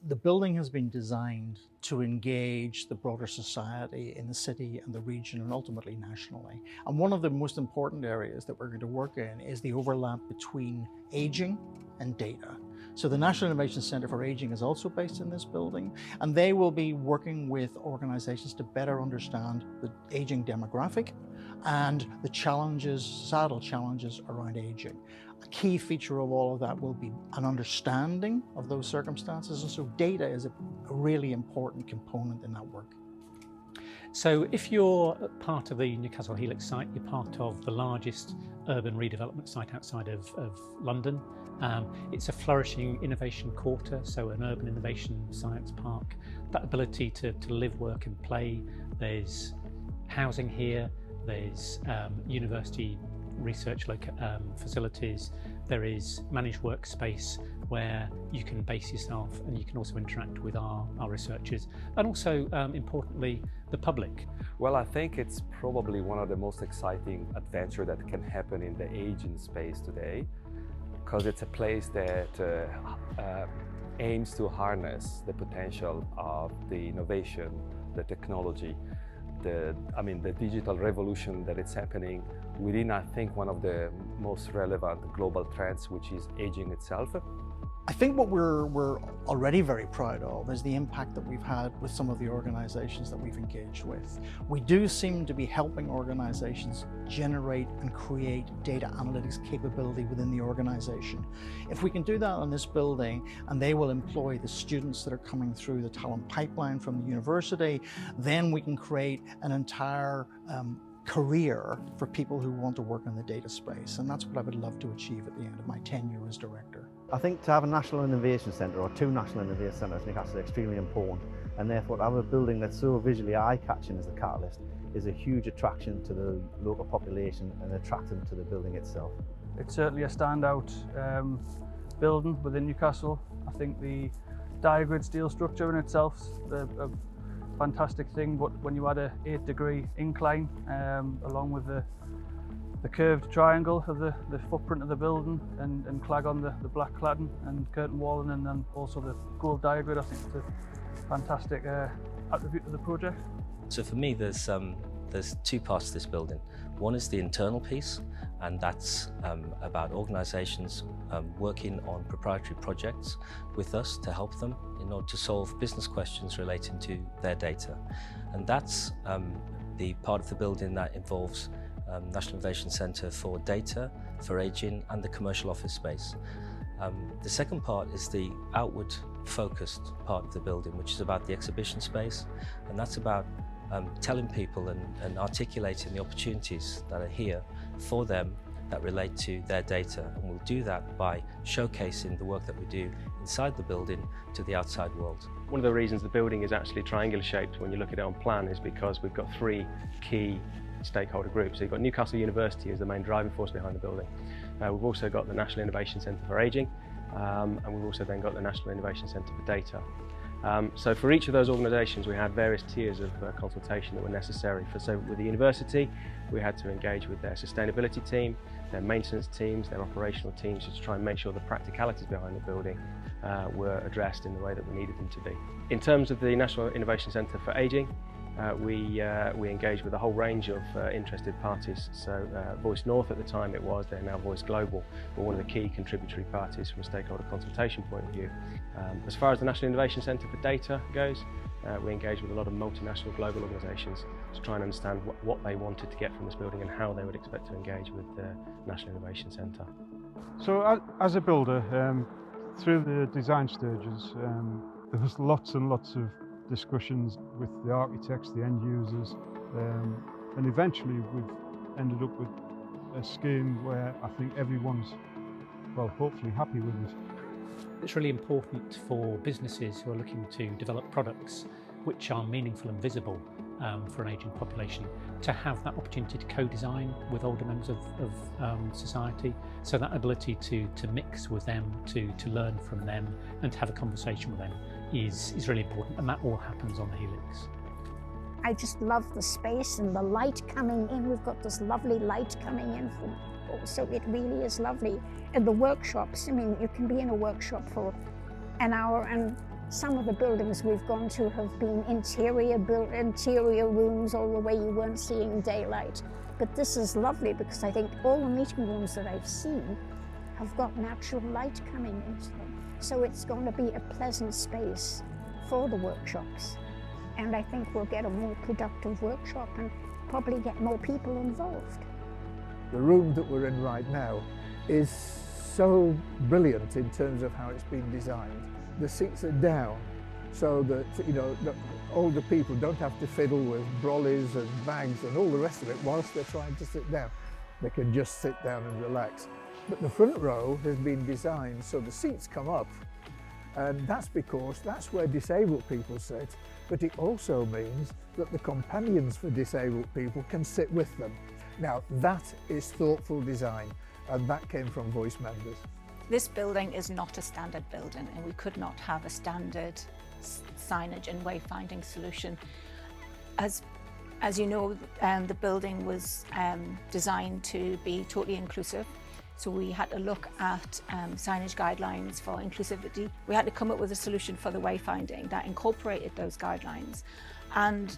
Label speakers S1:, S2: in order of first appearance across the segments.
S1: The building has been designed to engage the broader society in the city and the region and ultimately nationally. And one of the most important areas that we're going to work in is the overlap between aging and data. So the National Innovation Centre for Aging is also based in this building, and they will be working with organisations to better understand the aging demographic and the challenges, societal challenges around aging. A key feature of all of that will be an understanding of those circumstances, and so data is a really important component in that work.
S2: So if you're part of the Newcastle Helix site, you're part of the largest urban redevelopment site outside of London. It's a flourishing innovation quarter, so an urban innovation science park. That ability to live, work and play. There's housing here, there's university research facilities, there is managed workspace where you can base yourself and you can also interact with our researchers, and also importantly the public.
S3: Well, I think it's probably one of the most exciting adventures that can happen in the aging space today, because it's a place that aims to harness the potential of the innovation, the technology, the digital revolution that is happening within, I think, one of the most relevant global trends, which is aging itself.
S1: I think what we're already very proud of is the impact that we've had with some of the organisations that we've engaged with. We do seem to be helping organisations generate and create data analytics capability within the organisation. If we can do that on this building, and they will employ the students that are coming through the talent pipeline from the university, then we can create an entire career for people who want to work in the data space, and that's what I would love to achieve at the end of my tenure as director.
S4: I think to have a National Innovation Centre or two National Innovation Centres in Newcastle is extremely important, and therefore to have a building that's so visually eye-catching as the Catalyst is a huge attraction to the local population and attract them to the building itself.
S5: It's certainly a standout building within Newcastle. I think the diagrid steel structure in itself is a fantastic thing, but when you add a 8-degree incline along with the curved triangle of the footprint of the building and clag on the black cladding and curtain walling, and then also the gold diagrid, I think it's a fantastic attribute of the project.
S6: So for me, there's two parts to this building. One is the internal piece, and that's about organisations working on proprietary projects with us to help them in order to solve business questions relating to their data. And that's the part of the building that involves National Innovation Centre for Data, for Aging and the commercial office space. The second part is the outward focused part of the building, which is about the exhibition space, and that's about telling people and articulating the opportunities that are here for them that relate to their data, and we'll do that by showcasing the work that we do inside the building to the outside world.
S7: One of the reasons the building is actually triangular shaped when you look at it on plan is because we've got three key stakeholder groups. So you've got Newcastle University as the main driving force behind the building. We've also got the National Innovation Centre for Aging, and we've also then got the National Innovation Centre for Data. So for each of those organisations we had various tiers of consultation that were necessary. So with the university we had to engage with their sustainability team, their maintenance teams, their operational teams, just to try and make sure the practicalities behind the building were addressed in the way that we needed them to be. In terms of the National Innovation Centre for Aging, we engaged with a whole range of interested parties. So Voice North at the time they're now Voice Global, were one of the key contributory parties from a stakeholder consultation point of view. As far as the National Innovation Centre for Data goes, we engaged with a lot of multinational global organisations to try and understand what they wanted to get from this building and how they would expect to engage with the National Innovation Centre.
S8: So as a builder, through the design stages, there was lots and lots of discussions with the architects, the end users, and eventually we've ended up with a scheme where I think everyone's, well, hopefully happy with it.
S2: It's really important for businesses who are looking to develop products which are meaningful and visible for an ageing population to have that opportunity to co-design with older members of society. So that ability to mix with them, to learn from them and to have a conversation with them is really important, and that all happens on the Helix.
S9: I just love the space and the light coming in. We've got this lovely light coming in, so it really is lovely. And the workshops, I mean, you can be in a workshop for an hour and Some of the buildings we've gone to have been interior rooms all the way you weren't seeing daylight. But this is lovely because I think all the meeting rooms that I've seen have got natural light coming into them. So it's going to be a pleasant space for the workshops. And I think we'll get a more productive workshop and probably get more people involved.
S10: The room that we're in right now is so brilliant in terms of how it's been designed. The seats are down so that, you know, the older people don't have to fiddle with brollies and bags and all the rest of it whilst they're trying to sit down. They can just sit down and relax. But the front row has been designed so the seats come up, and that's because that's where disabled people sit, but it also means that the companions for disabled people can sit with them. Now that is thoughtful design, and that came from voice members.
S11: This building is not a standard building, and we could not have a standard signage and wayfinding solution. As you know, the building was designed to be totally inclusive. So we had to look at signage guidelines for inclusivity. We had to come up with a solution for the wayfinding that incorporated those guidelines. And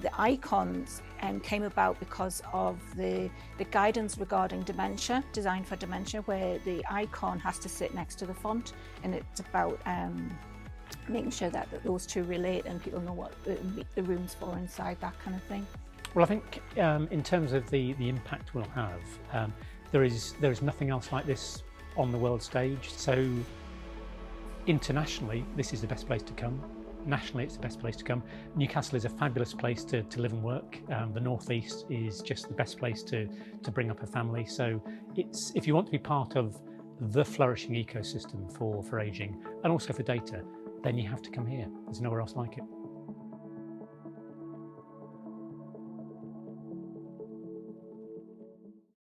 S11: the icons came about because of the guidance regarding dementia, designed for dementia, where the icon has to sit next to the font, and it's about making sure that those two relate and people know what the room's for inside, that kind of thing.
S2: Well, I think in terms of the impact we'll have, there is nothing else like this on the world stage. So internationally, this is the best place to come. Nationally, it's the best place to come. Newcastle is a fabulous place to live and work. The North East is just the best place to bring up a family. So if you want to be part of the flourishing ecosystem for ageing and also for data, then you have to come here. There's nowhere else like it.